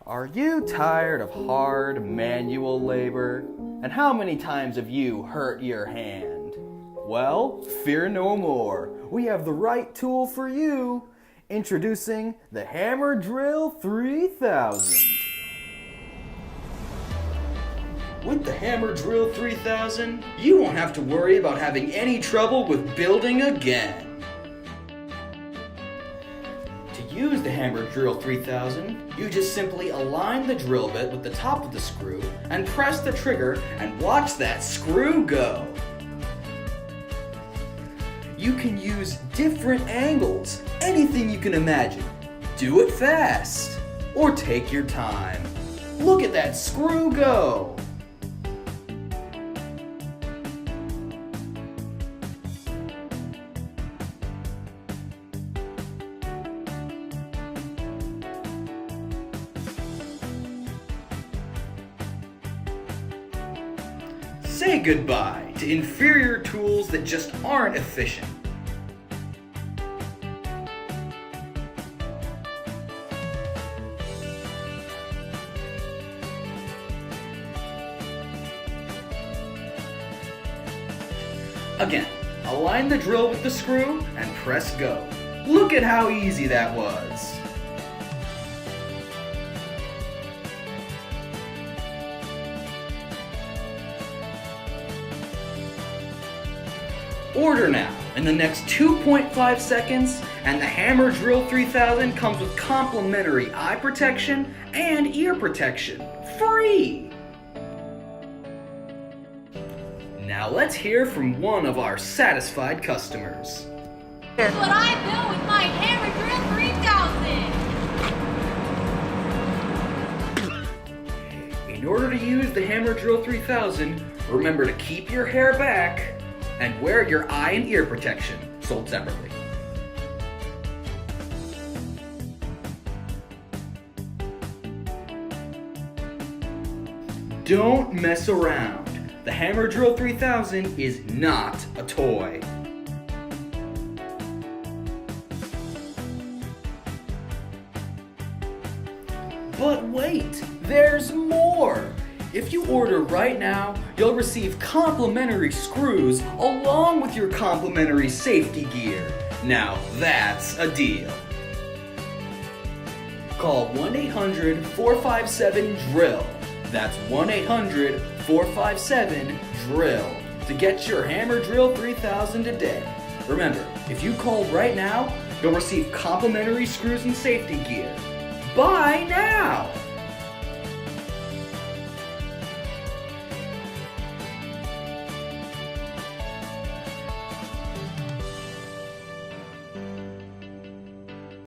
Are you tired of hard manual labor? And how many times have you hurt your hand? Well, fear no more. We have the right tool for you. Introducing the Hammer Drill 3000. With the Hammer Drill 3000, you won't have to worry about having any trouble with building again. To use the Hammer Drill 3000, you just simply align the drill bit with the top of the screw and press the trigger and watch that screw go. You can use different angles, anything you can imagine. Do it fast, or take your time. Look at that screw go! Say goodbye to inferior tools that just aren't efficient. Again, align the drill with the screw and press go. Look at how easy that was. Order now in the next 2.5 seconds, and the Hammer Drill 3000 comes with complimentary eye protection and ear protection, free! Now let's hear from one of our satisfied customers. That's what I built with my Hammer Drill 3000! In order to use the Hammer Drill 3000, remember to keep your hair back and wear your eye and ear protection, sold separately. Don't mess around. The Hammer Drill 3000 is not a toy. But wait, there's more! If you order right now, you'll receive complimentary screws along with your complimentary safety gear. Now that's a deal. Call 1-800-457-DRILL. That's 1-800-457-DRILL to get your Hammer Drill 3000 today. Remember, if you call right now, you'll receive complimentary screws and safety gear. Buy now!